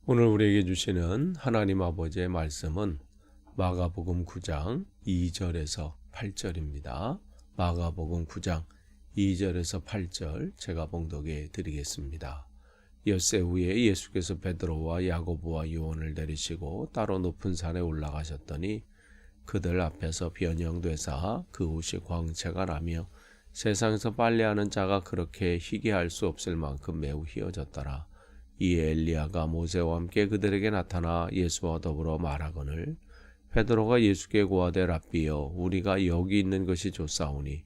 오늘 우리에게 주시는 하나님 아버지의 말씀은 마가복음 9장 2절에서 8절입니다. 마가복음 9장 2절에서 8절 제가 봉독해 드리겠습니다. 엿새 후에 예수께서 베드로와 야고보와 요한을 데리시고 따로 높은 산에 올라가셨더니 그들 앞에서 변형되사 그 옷이 광채가 나며 세상에서 빨래하는 자가 그렇게 희게 할 수 없을 만큼 매우 희어졌더라. 이에 엘리야가 모세와 함께 그들에게 나타나 예수와 더불어 말하거늘 베드로가 예수께 고하되 랍비여 우리가 여기 있는 것이 좋사오니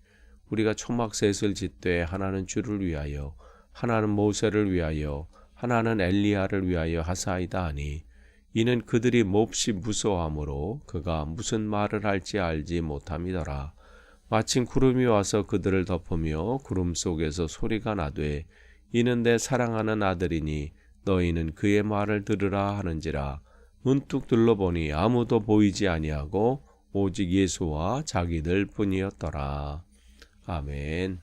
우리가 초막셋을 짓되 하나는 주를 위하여 하나는 모세를 위하여 하나는 엘리야를 위하여 하사이다 하니 이는 그들이 몹시 무서워하므로 그가 무슨 말을 할지 알지 못함이더라. 마침 구름이 와서 그들을 덮으며 구름 속에서 소리가 나되 이는 내 사랑하는 아들이니 너희는 그의 말을 들으라 하는지라. 문득 둘러보니 아무도 보이지 아니하고 오직 예수와 자기들 뿐이었더라. 아멘.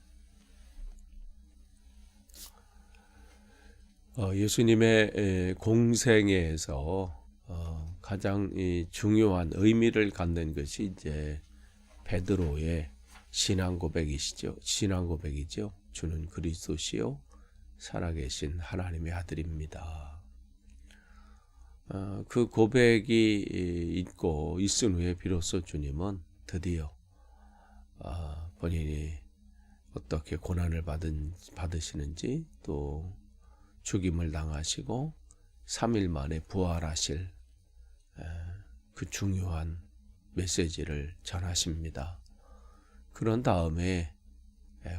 예수님의 공생애에서 가장 중요한 의미를 갖는 것이 이제 베드로의 신앙 고백이시죠. 신앙 고백이죠. 주는 그리스도시요 살아계신 하나님의 아들입니다. 그 고백이 있고 있은 후에 비로소 주님은 드디어 본인이 어떻게 고난을 받으시는지 또 죽임을 당하시고 3일 만에 부활하실 그 중요한 메시지를 전하십니다. 그런 다음에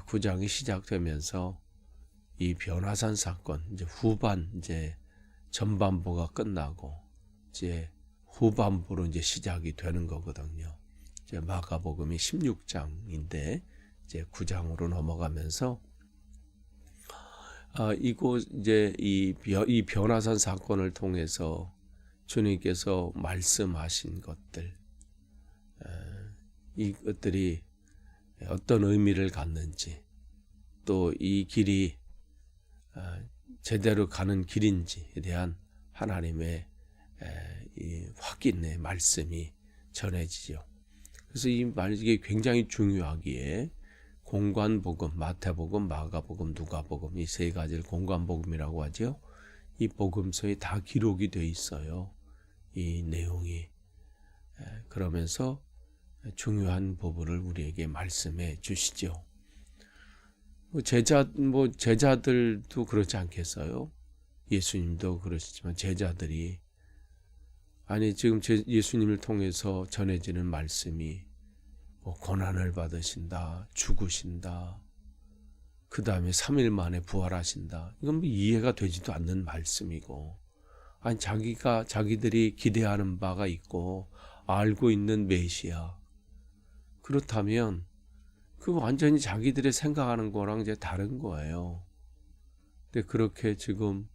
9장이 시작되면서 이 변화산 사건 이제 전반부가 끝나고 이제 후반부로 이제 시작이 되는 거거든요. 이제 마가복음이 16장인데 이제 9장으로 넘어가면서 이곳 이제 이 변화산 사건을 통해서 주님께서 말씀하신 것들 이것들이 어떤 의미를 갖는지 또 이 길이 제대로 가는 길인지에 대한 하나님의 이 확인의 말씀이 전해지죠. 그래서 이게 굉장히 중요하기에 공관복음, 마태복음, 마가복음, 누가복음 이 세 가지를 공관복음이라고 하죠. 이 복음서에 다 기록이 돼 있어요. 이 내용이 그러면서 중요한 부분을 우리에게 말씀해 주시죠. 제자들도 그렇지 않겠어요? 예수님도 그러시지만 제자들이 지금 예수님을 통해서 전해지는 말씀이 고난을 받으신다, 죽으신다, 그 다음에 3일 만에 부활하신다. 이건 이해가 되지도 않는 말씀이고, 자기들이 기대하는 바가 있고 알고 있는 메시아. 그렇다면 그 완전히 자기들이 생각하는 거랑 이제 다른 거예요. 근데 그렇게 지금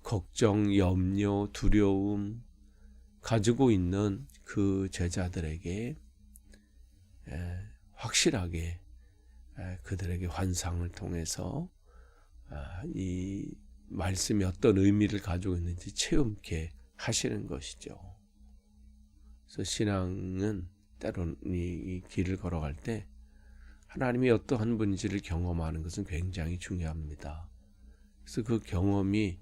걱정, 염려, 두려움 가지고 있는 그 제자들에게 확실하게 그들에게 환상을 통해서 이 말씀이 어떤 의미를 가지고 있는지 체험케 하시는 것이죠. 그래서 신앙은 때로는 이 길을 걸어갈 때 하나님이 어떠한 분인지를 경험하는 것은 굉장히 중요합니다. 그래서 그 경험이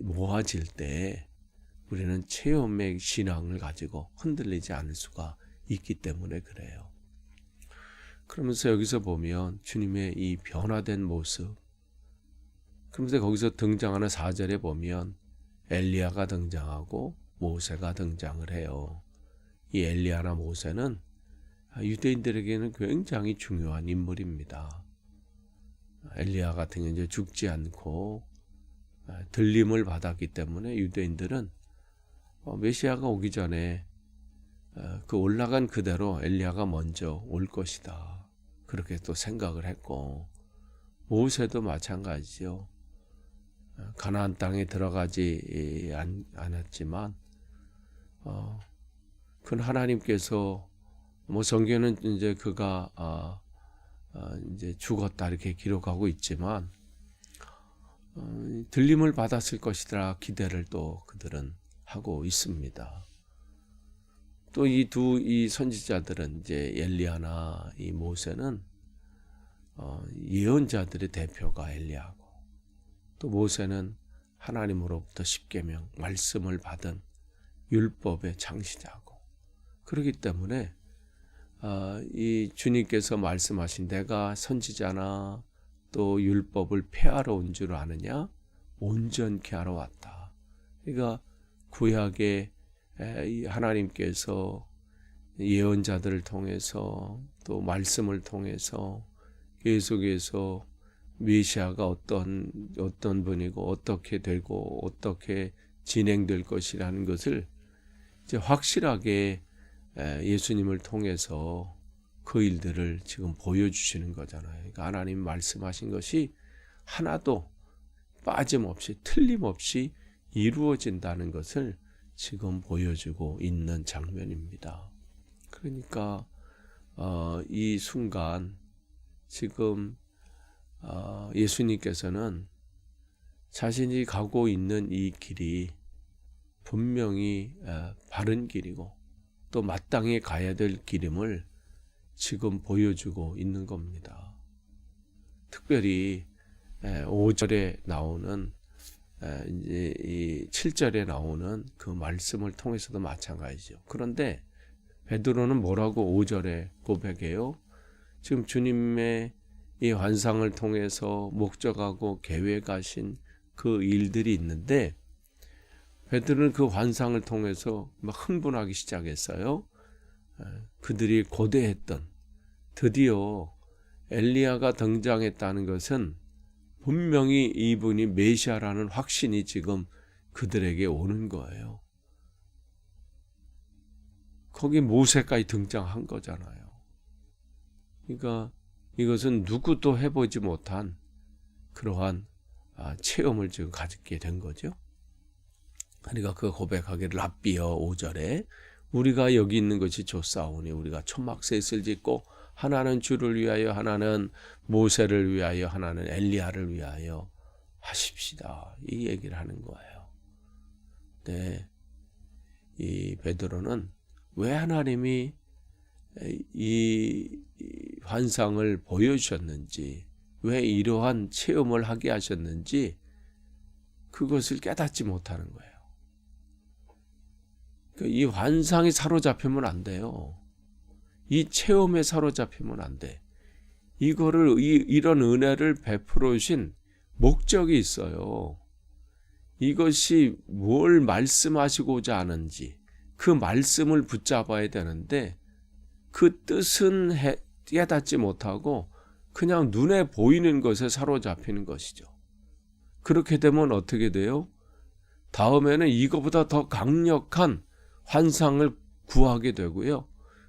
모아질 때 우리는 체험의 신앙을 가지고 흔들리지 않을 수가 있기 때문에 그래요. 그러면서 여기서 보면 주님의 이 변화된 모습, 그러면서 거기서 등장하는 4절에 보면 엘리야가 등장하고 모세가 등장을 해요. 이 엘리야나 모세는 유대인들에게는 굉장히 중요한 인물입니다. 엘리야 같은 경우는 이제 죽지 않고 들림을 받았기 때문에 유대인들은 메시아가 오기 전에 그 올라간 그대로 엘리야가 먼저 올 것이다. 그렇게 또 생각을 했고, 모세도 마찬가지죠. 가나안 땅에 들어가지 않았지만 그건 하나님께서 성경은 이제 그가 이제 죽었다 이렇게 기록하고 있지만 들림을 받았을 것이라 기대를 또 그들은 하고 있습니다. 또 이 선지자들은 이제 엘리야나 이 모세는 예언자들의 대표가 엘리야고, 또 모세는 하나님으로부터 십계명 말씀을 받은 율법의 창시자고, 그렇기 때문에 이 주님께서 말씀하신 내가 선지자나 또 율법을 폐하러 온 줄 아느냐? 온전케 하러 왔다. 그러니까 구약에 하나님께서 예언자들을 통해서 또 말씀을 통해서 계속해서 메시아가 어떤 분이고 어떻게 되고 어떻게 진행될 것이라는 것을 이제 확실하게 예수님을 통해서 그 일들을 지금 보여주시는 거잖아요. 그러니까 하나님 말씀하신 것이 하나도 빠짐없이 틀림없이 이루어진다는 것을 지금 보여주고 있는 장면입니다. 그러니까 이 순간 지금 예수님께서는 자신이 가고 있는 이 길이 분명히 바른 길이고 또 마땅히 가야 될 길임을 지금 보여주고 있는 겁니다. 특별히 5절에 나오는 이제 이 7절에 나오는 그 말씀을 통해서도 마찬가지죠. 그런데 베드로는 뭐라고 5절에 고백해요? 지금 주님의 이 환상을 통해서 목적하고 계획하신 그 일들이 있는데 베드로는 그 환상을 통해서 막 흥분하기 시작했어요. 그들이 고대했던 드디어 엘리야가 등장했다는 것은 분명히 이분이 메시아라는 확신이 지금 그들에게 오는 거예요. 거기 모세까지 등장한 거잖아요. 그러니까 이것은 누구도 해보지 못한 그러한 체험을 지금 가지게 된 거죠. 그러니까 그 고백하기를 랍비여 5절에 우리가 여기 있는 것이 좋사오니 우리가 초막셋을 짓고 하나는 주를 위하여 하나는 모세를 위하여 하나는 엘리야를 위하여 하십시다. 이 얘기를 하는 거예요. 네, 이 베드로는 왜 하나님이 이 환상을 보여주셨는지 왜 이러한 체험을 하게 하셨는지 그것을 깨닫지 못하는 거예요. 이 환상이 사로잡히면 안 돼요. 이 체험에 사로잡히면 안 돼. 이런 은혜를 베풀어 주신 목적이 있어요. 이것이 뭘 말씀하시고자 하는지 그 말씀을 붙잡아야 되는데 그 뜻은 깨닫지 못하고 그냥 눈에 보이는 것에 사로잡히는 것이죠. 그렇게 되면 어떻게 돼요? 다음에는 이거보다 더 강력한 환상을 구하게 되고요.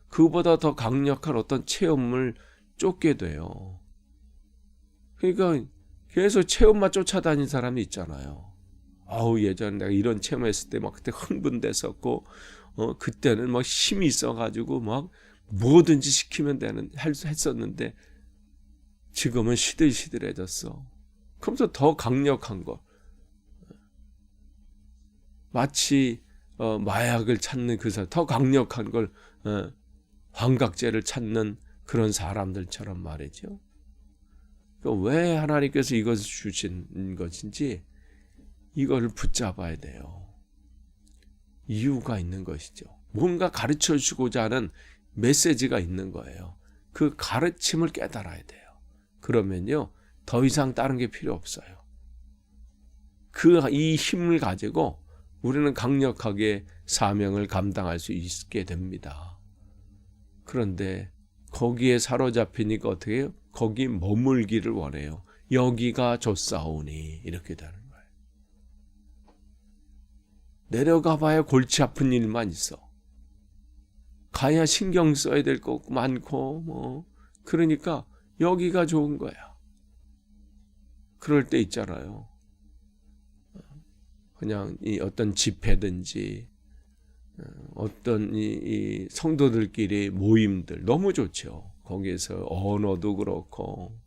그보다 더 강력한 어떤 체험을 쫓게 돼요. 그러니까 계속 체험만 쫓아다닌 사람이 있잖아요. 예전에 내가 이런 체험했을 때 막 그때 흥분됐었고, 그때는 막 힘이 있어가지고 막 뭐든지 시키면 했었는데 지금은 시들시들해졌어. 그러면서 더 강력한 거. 마치 마약을 찾는 그 사람, 더 강력한 걸 환각제를 찾는 그런 사람들처럼 말이죠. 왜 하나님께서 이것을 주신 것인지 이걸 붙잡아야 돼요. 이유가 있는 것이죠. 뭔가 가르쳐 주고자 하는 메시지가 있는 거예요. 그 가르침을 깨달아야 돼요. 그러면요 더 이상 다른 게 필요 없어요. 이 힘을 가지고 우리는 강력하게 사명을 감당할 수 있게 됩니다. 그런데 거기에 사로잡히니까 어떻게 해요? 거기 머물기를 원해요. 여기가 좋사오니 이렇게 되는 거예요. 내려가 봐야 골치 아픈 일만 있어. 가야 신경 써야 될 거 많고 그러니까 여기가 좋은 거야. 그럴 때 있잖아요. 그냥 어떤 집회든지 어떤 이 성도들끼리 모임들 너무 좋죠. 거기에서 언어도 그렇고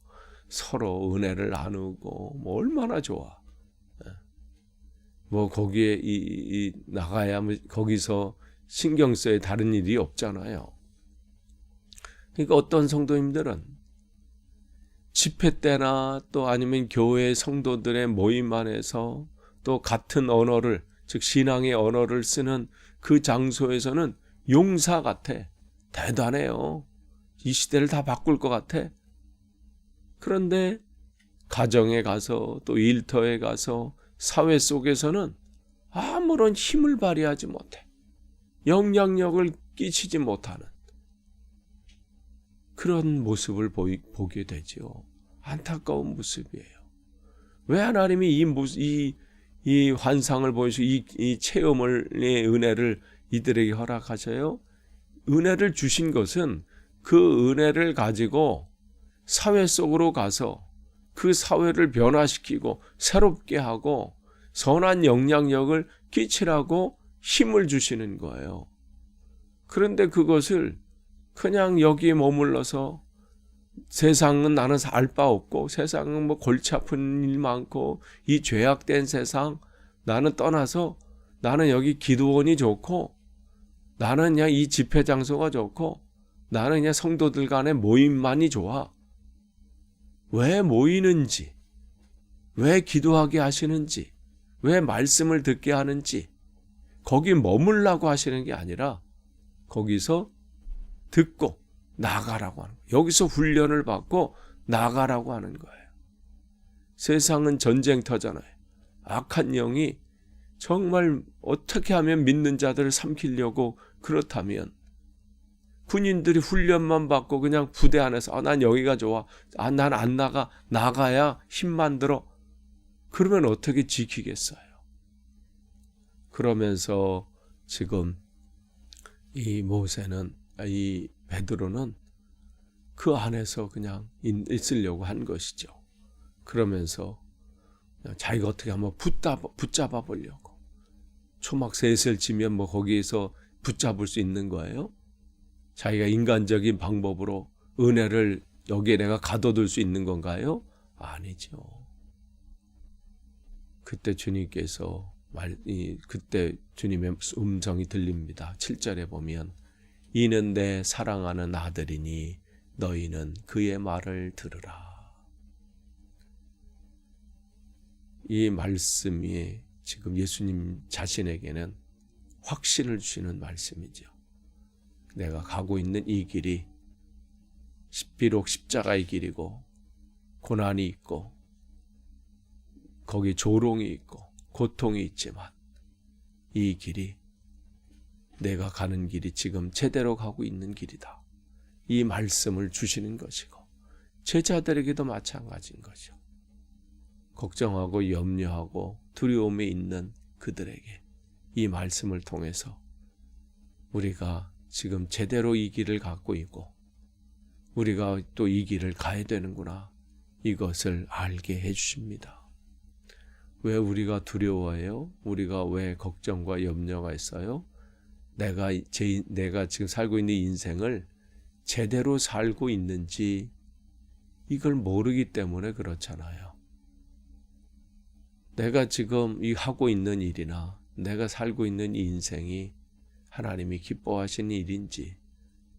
서로 은혜를 나누고 얼마나 좋아. 뭐 거기에 나가야 뭐 거기서 신경 써야 다른 일이 없잖아요. 그러니까 어떤 성도님들은 집회 때나 또 아니면 교회 성도들의 모임 안에서 또 같은 언어를, 즉 신앙의 언어를 쓰는 그 장소에서는 용사 같아. 대단해요. 이 시대를 다 바꿀 것 같아. 그런데 가정에 가서 또 일터에 가서 사회 속에서는 아무런 힘을 발휘하지 못해. 영향력을 끼치지 못하는 그런 모습을 보게 되죠. 안타까운 모습이에요. 왜 하나님이 이 환상을 보여주시고 이 체험을, 은혜를 이들에게 허락하셔요? 은혜를 주신 것은 그 은혜를 가지고 사회 속으로 가서 그 사회를 변화시키고 새롭게 하고 선한 영향력을 끼치라고 힘을 주시는 거예요. 그런데 그것을 그냥 여기에 머물러서 세상은 나는 알 바 없고 세상은 뭐 골치 아픈 일 많고 이 죄악된 세상 나는 떠나서 나는 여기 기도원이 좋고 나는 그냥 이 집회 장소가 좋고 나는 그냥 성도들 간의 모임만이 좋아. 왜 모이는지, 왜 기도하게 하시는지, 왜 말씀을 듣게 하는지 거기 머물라고 하시는 게 아니라 거기서 듣고 나가라고 하는 거예요. 여기서 훈련을 받고 나가라고 하는 거예요. 세상은 전쟁터잖아요. 악한 영이 정말 어떻게 하면 믿는 자들을 삼키려고 그렇다면 군인들이 훈련만 받고 그냥 부대 안에서 난 여기가 좋아. 난 안 나가야 힘만 들어. 그러면 어떻게 지키겠어요? 그러면서 지금 이 모세는 이 베드로는 그 안에서 그냥 있으려고 한 것이죠. 그러면서 자기가 어떻게 한번 붙잡아 보려고. 초막 셋을 치면 뭐 거기에서 붙잡을 수 있는 거예요? 자기가 인간적인 방법으로 은혜를 여기에 내가 가둬둘 수 있는 건가요? 아니죠. 그때 주님께서 그때 주님의 음성이 들립니다. 7절에 보면 이는 내 사랑하는 아들이니 너희는 그의 말을 들으라. 이 말씀이 지금 예수님 자신에게는 확신을 주시는 말씀이죠. 내가 가고 있는 이 길이 비록 십자가의 길이고 고난이 있고 거기 조롱이 있고 고통이 있지만 이 길이 내가 가는 길이 지금 제대로 가고 있는 길이다. 이 말씀을 주시는 것이고 제자들에게도 마찬가지인 거죠. 걱정하고 염려하고 두려움에 있는 그들에게 이 말씀을 통해서 우리가 지금 제대로 이 길을 갖고 있고 우리가 또 이 길을 가야 되는구나. 이것을 알게 해주십니다. 왜 우리가 두려워해요? 우리가 왜 걱정과 염려가 있어요? 내가 지금 살고 있는 인생을 제대로 살고 있는지 이걸 모르기 때문에 그렇잖아요. 내가 지금 하고 있는 일이나 내가 살고 있는 이 인생이 하나님이 기뻐하시는 일인지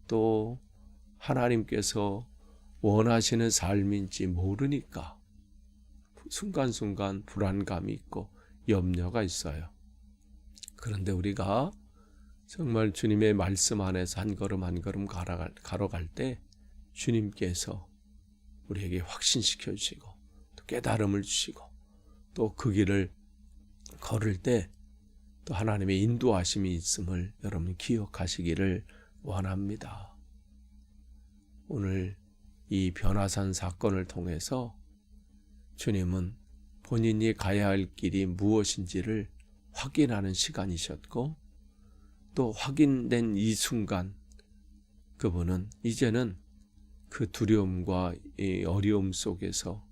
또 하나님께서 원하시는 삶인지 모르니까 순간순간 불안감이 있고 염려가 있어요. 그런데 우리가 정말 주님의 말씀 안에서 한 걸음 한 걸음 걸어갈 때 주님께서 우리에게 확신시켜 주시고 또 깨달음을 주시고 또 그 길을 걸을 때 또 하나님의 인도하심이 있음을 여러분 기억하시기를 원합니다. 오늘 이 변화산 사건을 통해서 주님은 본인이 가야 할 길이 무엇인지를 확인하는 시간이셨고 또 확인된 이 순간 그분은 이제는 그 두려움과 이 어려움 속에서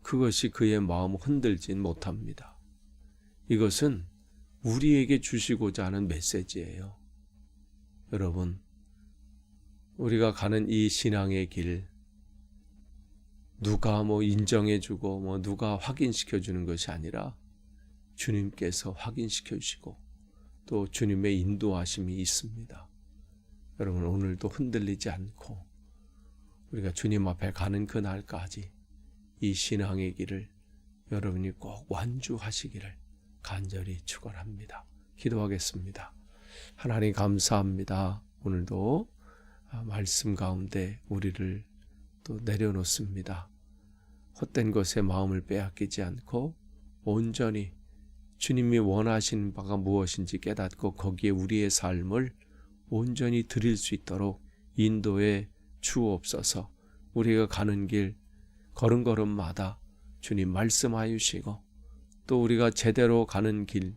그것이 그의 마음을 흔들진 못합니다. 이것은 우리에게 주시고자 하는 메시지예요. 여러분, 우리가 가는 이 신앙의 길, 누가 인정해주고 누가 확인시켜주는 것이 아니라 주님께서 확인시켜 주시고 또 주님의 인도하심이 있습니다. 여러분, 오늘도 흔들리지 않고 우리가 주님 앞에 가는 그날까지 이 신앙의 길을 여러분이 꼭 완주하시기를 간절히 축원합니다. 기도하겠습니다. 하나님 감사합니다. 오늘도 말씀 가운데 우리를 또 내려놓습니다. 헛된 것에 마음을 빼앗기지 않고 온전히 주님이 원하시는 바가 무엇인지 깨닫고 거기에 우리의 삶을 온전히 드릴 수 있도록 인도해 주옵소서. 우리가 가는 길 걸음걸음마다 주님 말씀하여 주시고 또 우리가 제대로 가는 길,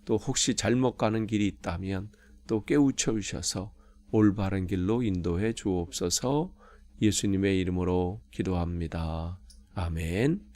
또 혹시 잘못 가는 길이 있다면 또 깨우쳐 주셔서 올바른 길로 인도해 주옵소서. 예수님의 이름으로 기도합니다. 아멘.